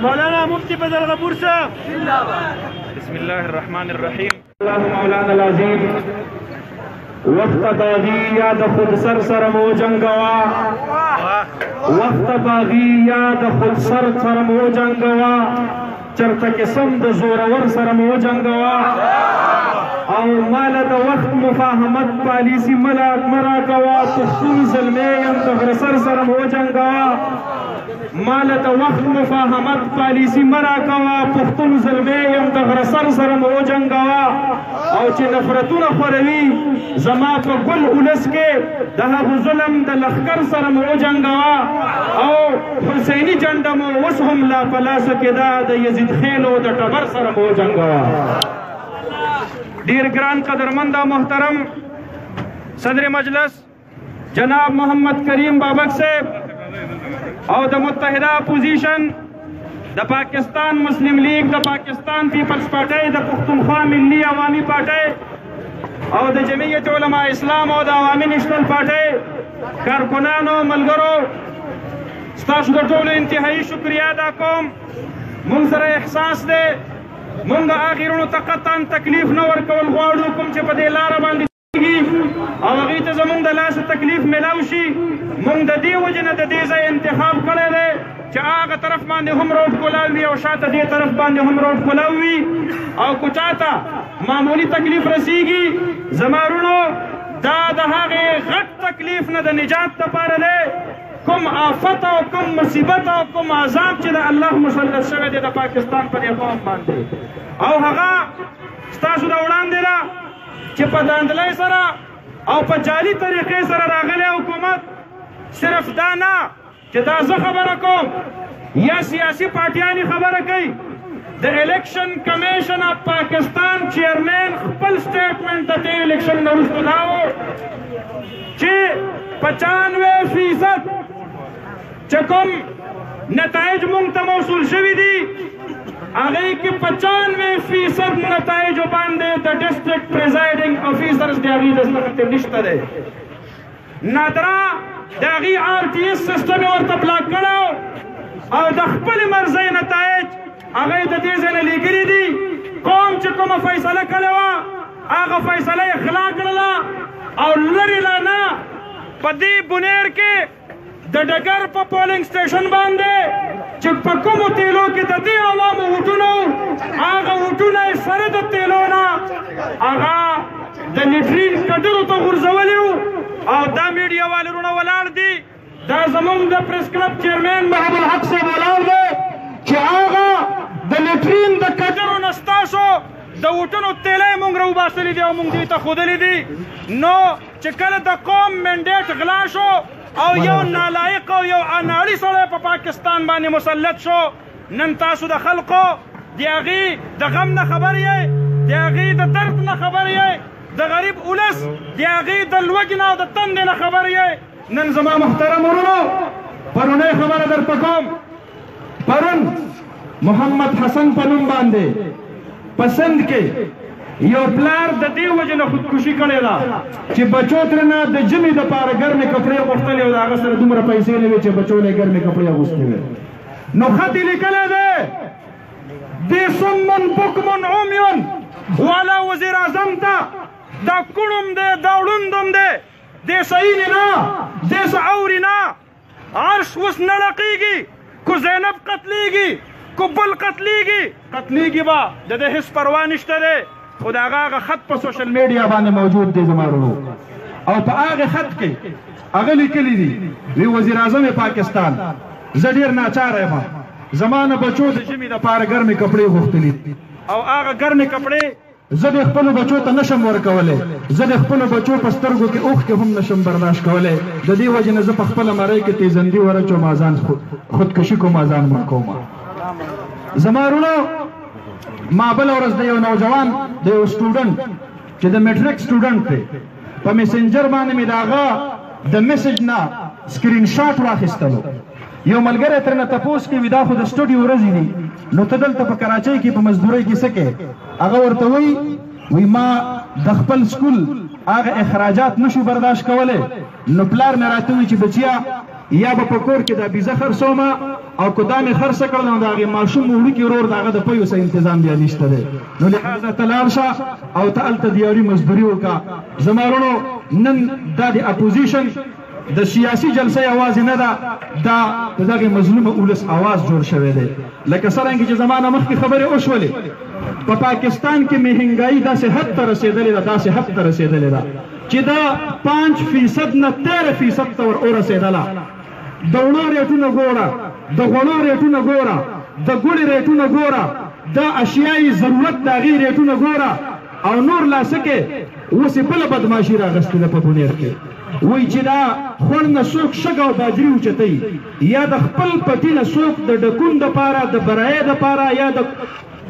مولانا مفتی بدل غفور صاحب. بسم الله الرحمن الرحیم. مولانا العظیم وقت باغی یاد خود سر سر مو جنگوا، وقت باغی یاد خود سر سر مو جنگوا، چرته قسم د زورور سره مو جنگوا، او مال د وخت مفاهمت پالیسی مرا کوا، پښتون زلمی یم د غره سر سره مو جنگوا، مال د وخت مفاهمت پالیسی مرا کوا، پښتون زلمی یم د غره سر سره مو جنگوا، او چې نفرتونه خوروي زما په ګل اولس کې د هغو ظلم د لښکر سره مو جنګوا، او حسیني جنډه مو اوس هم لا په لاسه کې ده د یزید خیلو د ټبر سره مو جنګوا. ډیر ګران قدرمند او محترم صدر مجلس جناب محمد کریم بابک صاحب او د متحده اپوزیشن د پاکستان مسلم لیگ، د پاکستان پیپلز پارټۍ، د پښتونخوا ملي عوامي پارټۍ او د جمعیت علماء اسلام او د عوامي نېشنل پارټۍ کارکنانو ملګرو، ستاسو د ټولو انتهایي شکریه ادا کوم. موږ سره احساس دی موږ آخرونو ته قطعا تکلیف نه ورکول غواړو، کوم چې په دې لاره باندې او هغوی ته زموږ د لاسه تکلیف میلاو شي. موږ د دې وجې نه د دې ځای انتخاب کړی دی چې هغه طرف باندې هم روډ کولاو وي او شاته دې طرف باندې هم روډ کولاو وي، او که چاته معمولي تکلیف رسیږي زما وروڼو دا د هغې غټ تکلیف نه د نجات دپاره دی. کوم آفت او کوم مصیبت او کوم عذاب چې د الله مسلط شوی دی د پاکستان په دې قوم باندې، او هغه ستاسو د وړاندې ده چې په داندلۍ سره او په جعلي طریقې سره راغلی حکومت صرف دا نه چې دا زه خبره کوم یا سیاسي پارټیانې خبره کوي. د الیکشن کمیشن اف پاکستان چیئرمین خپل سټیټمنټ د دې الیکشن نه وروسته دا و چې 95% چې کوم نتایج موږ ته موصول شوي دي هغې کې 95% نتایجو باندې د ډسټرکټ پریزایډنګ افیسرز د هغې دستخط نشته دی. نادرا د هغې RTS سیسټم یې ورته بلاک کړی او د خپلې مرضۍ نتایج هغه یې د دې ځای نه لیږلي دي. قوم چې کومه فیصله کړې وه هغه فیصله یې غلا کړله او لرې لا نه په دې بنیر کې د ډګر په پولنګ سټیشن باندې چې په کومو تیلو کې د دې عوامو ووټونه وو هغه ووټونه یې سره د تیلو نه هغه د نیټرین کډرو ته غورځولي وو، او دا میډیا والي وروڼه ولاړ دي. دا زموږ د پریس کلب چیرمین محمد الحق صاحب ولاړ دی چې هغه د لیټرین د کډرو نه ستاسو د ووټونو تیلی موږ راوباسلي دي او موږ دې ته ښودلي دي. نو چې کله د قوم منډیټ غلا شو او یو نالایق او یو اناړي سړی په پاکستان باندې مسلط شو، نن تاسو د خلقو د هغې د غم نه خبر یې، د هغې د درد نه خبر یې، د غریب اولس د هغې د لوږې نه او د تندې نه خبر یې. نن زما محترم ورونو پرونی خبره در په کوم، پرون محمد حسن په نوم باندې په سند کې یو پلار د دې وجې نه خودکشي کړې ده چې بچو ترېنه د ژمي دپاره ګرمې کپړې غوښتلې او د هغه سره دومره پیسې نه وې چې بچو نه یې ګرمې کپړې اغوستې وې. نو خط یې لیکلی دی دې سمن بکمن عمیون والا وزیر اعظم ته دا کوڼم دی دا ړوندم دی دې صحیح نه دې څه اوري نه عرش اوس نه ړقېږي کو زینب قتلیږي کو بل قتلیږي به د دې هېڅ پروا نشته دی. خو د هغه خط په سوشل میډیا باندې موجود دی زما وروڼو، او په هغې خط کې هغه لیکلي دي وی وزیر اعظم پاکستان زه ډېر ناچاره یم، زما نه بچو د ژمي دپاره ګرمې کپړې غوښتلي او هغه ګرمې کپړې زه د خپلو بچو ته نشم ورکولی، زه د خپلو بچو په سترګو کې اوښکې هم نشم برداشت کولی. د دې وجې نه زه په خپله مرۍ کې تیزندي ورچوم، ځان خودکشي کوم، ځان مړ کوم. زما وروڼو ما بل ورځ د یو نوجوان د یو سټوډنټ چې د میټریک سټوډنټ دی په میسنجر باندې مې د هغه د میسج نه سکرین شاټ واخیستلو. یو ملګری ترېنه تپوس کوي دا خو د سټډي ورځې دي نو ته دلته په کراچۍ کې په مزدورۍ کې څه کوې؟ هغه ورته وایي ما د خپل سکول هغه اخراجات نشو برداشت کولی. نو پلار مې راته وایي چې بچیا یا به په کور کې دا بیزه خرڅومه او که دا مې خرڅه کړل نو د هغې ماشوم وړوکي ورور د هغه د پیو څه انتظام بیا نشته دی نو لهذا ته لاړ شه او ته هلته دیاري مزدوري وکړه زما وروڼو نن دا د اپوزیشن د سیاسي جلسه یوازې نه ده دا د دغې مظلومه اولس آواز جوړ شوی دی لکه څرنګه چې زما نه مخکې خبرې وشولې په پاکستان کې مهنګایي داسې حد ته رسېدلې ده داسې حد ته رسېدلې ده چې دا 5% نه 13% ته ور ورسېدله د وړو ریټونه ګوره د غوړو ریټونه ګوره د ګوړې ریټونه ګوره د اشیایي ضرورت د هغې ریټونه ګوره او نور لاسکې اوس یې بله بدماشي راغستې ده په بونیر کې وایي چې دا خوړ نه څوک شګه او باجري اوچتوي یا د خپل پټي نه څوک د ډکون دپاره د برایې دپاره یا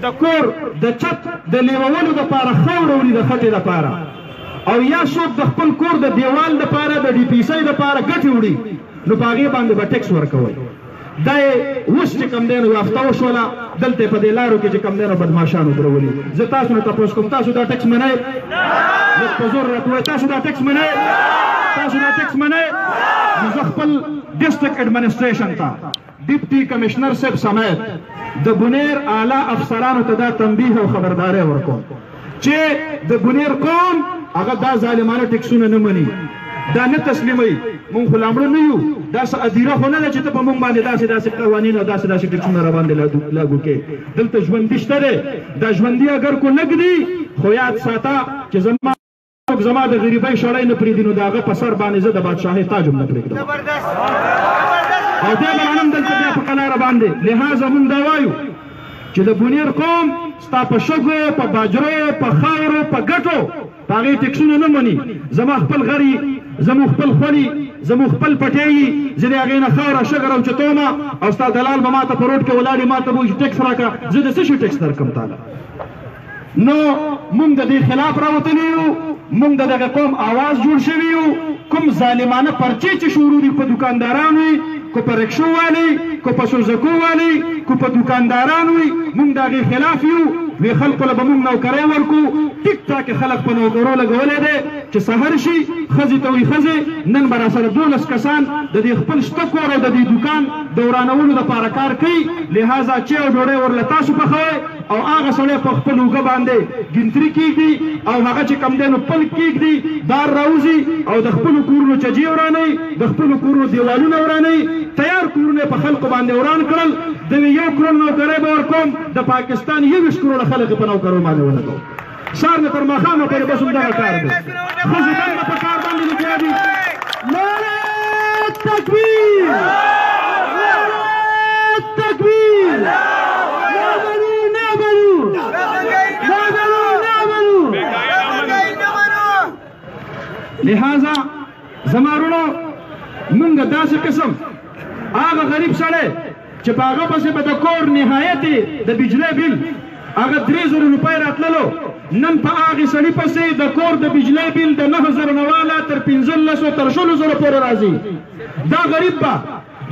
د کور د چت د لیوولو دپاره خاوره وړي د خټې دپاره او یا څوک د خپل کور د دیوال دپاره د ډي پي سۍ دپاره ګټې وړي نو په هغې باندې به ټیکس ورکوئ دا یې اوس چې کوم دی نو یافته وشوله دلته په دې لارو کې چې کوم دی نو بدماشان ودرولي زه تاسو نه تپوس کوم تاسو دا ټیکس منئ لږ په زور راته ووایئ تاسو دا ټیکس منئ تاسو دا ټیکس منئ نو زه خپل ډسټرکټ ایډمنسټریشن ته ډیپټي کمشنر صاحب سمیت د بونیر اعلی افسرانو ته دا تنبیه او خبرداری ورکوم چې د بونیر قوم هغه دا ظالمانه ټیکسونه نه مني دا نه تسلیموي مونږ خو لامړه نه یو دا څه ادیره خو نه ده چې ته په مونږ باندې داسې داسې قوانین او داسې داسې ټیکسونه راباندې لاګو کې دلته ژوندي شته دی دا ژوندي اگر کو لږ دي خو یاد ساته چې زما د غریبۍ شړی نه پرېږدي نو د هغه په سر باندې زه د بادشاهۍ تاج هم نه پرېږدم او دی به رانم دلته بیا په قلاره باندې لهذا مونږ دا وایو چې د بونیر قوم ستا په شګو په باجرو په خاورو په ګټو په هغې ټیکسونه نه مني زما خپل غري زموږ خپل خولي زموږ خپل پټۍ زه د هغې نه خاوره شګر او چتومه او ستا دلال به ما ته په روډ کې ولاړې ما ته به وایي چې ټیکس راکړه زه د څه شي ټیکس درکړم تاله نو مونږ د دې خلاف راوتلي یو مونږ د دغه قوم آواز جوړ شوي یو کوم ظالمانه پرچې چې شروع دي په دوکاندارانو وي کو په رکشو والی کو په سوزکو والی کو په دوکاندارانو وي مونږ د هغې خلاف یو وی خلکو له به مونږ نوکری ورکو ټیک ټاک خلک په نوکرو لګولی دی چې سحر شي ښځې ته وایي ښځې نن به راسره 12 کسان د دې خپل شته کور او د دې دوکان د ورانولو دپاره کار کوي لهذا چې او ډوډۍ ورله تاسو پخوئ او هغه سړی په خپل اوږه باندې ګنتري کېږدي او هغه چې کوم دی نو پل کېږدي دار راوځي او د خپلو کورونو چجې ورانوي د خپلو کورونو دیوالونه ورانوي تیار کورونه په خلکو باندې وران کړل د 1 کروڑ نوکری به ورکوم د پاکستان 21 کروڑه خلک په نوکرو باندې ولګوم سار نه تر ماښامه پورې بس همدغه کار دی ښځې دنده په کار باندې لګیا دي نعرې تکبیر نعرې تکبیر لہذا زما وروڼو مونږ داسې قسم هغه غریب سړی چې په هغه پسې به د کور نهایت د بجلی بل هغه 3000 روپۍ راتللو نن په هغې سړي پسې د کور د بجلی بل د 9000 نه واله تر 1500 تر 16000 پورې راځي دا غریب به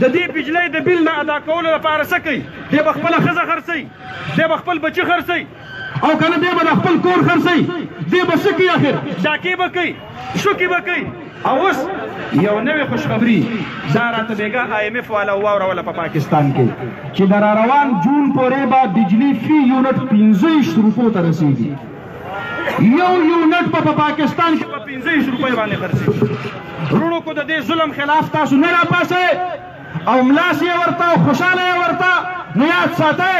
د دې بجلی د بل نه ادا کولو لپاره څه کوي دی به خپله ښځه خرڅوي دی به خپل بچي خرڅوي او که نه دی به د خپل کور خرڅوي دی به څه کوي اخر ډاکې به کوي شوکې به کوي او اوس یو نوې خوشخبري دا راته بېګا IMF والا واوروله په پاکستان کې چې د راروان جون پورې به بجلي فی یونټ 15 روپو ته رسېږي یو یونټ په پاکستان کې په 15 روپۍ باندې خرڅېږي وروڼو کو د دې ظلم خلاف تاسو نه راپاسئ او ملاس یې ورته او خوشحاله یې ورته نو یاد ساتئ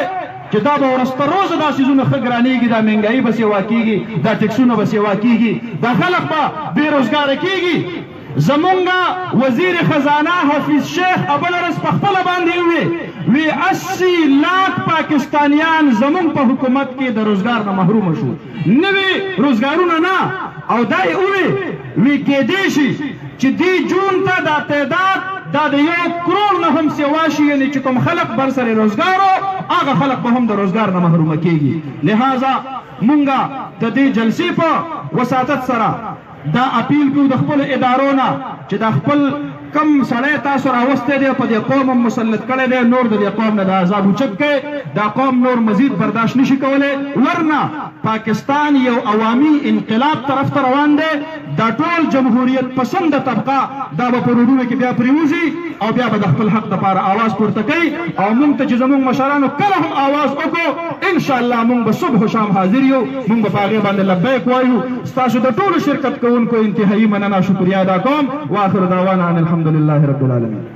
چې دا به ورسته روزه دا څیزونه ښه ګرانېږي دا مهنګایي به سیوا کېږي دا ټیکسونه به سیوا کېږي دا خلک به بېروزګاره کېږي زمونږ وزیر خزانه حفیظ شیخ بله ورځ په خپله باندې وی 80 لاک پاکستانیان زمونږ په حکومت کې د روزګار نه محرومه شو نوي روزګارونه نه او دا یې وی کېدی شي چې دې جون ته دا تعداد دا د 1 کروڑ نه هم سیوا شي یعنې چې کوم خلک بر سره روزګارو هغه خلک به هم د روزګار نه محرومه کېږي لهذا مونږ د دې جلسې په وساطت سره دا اپیل کوو د خپلو ادارو نه چې دا خپل کم سړی تاسو راوستی دی په دې قوم هم مسلط کړی دی نور د دې قوم نه د عذاب اوچت کوي دا قوم نور مزید برداشت نشي کولی ورنه پاکستان یو عوامي انقلاب طرف ته روان دی دا ټول جمهوریت پسنده طبقه دا به په روډونو کې بیا پرېوځي او بیا به د خپل حق دپاره آواز پورته کوي او موږ ته چې زموږ مشرانو کله هم آواز وکړو انشاءالله موږ به صبح و شام حاضر یو موږ به په هغې باندې لبیک وایو ستاسو د ټولو شرکت کوونکو انتهایي مننه شکریا ادا کوم واخر دعوانا ان الحمد لله رب العالمین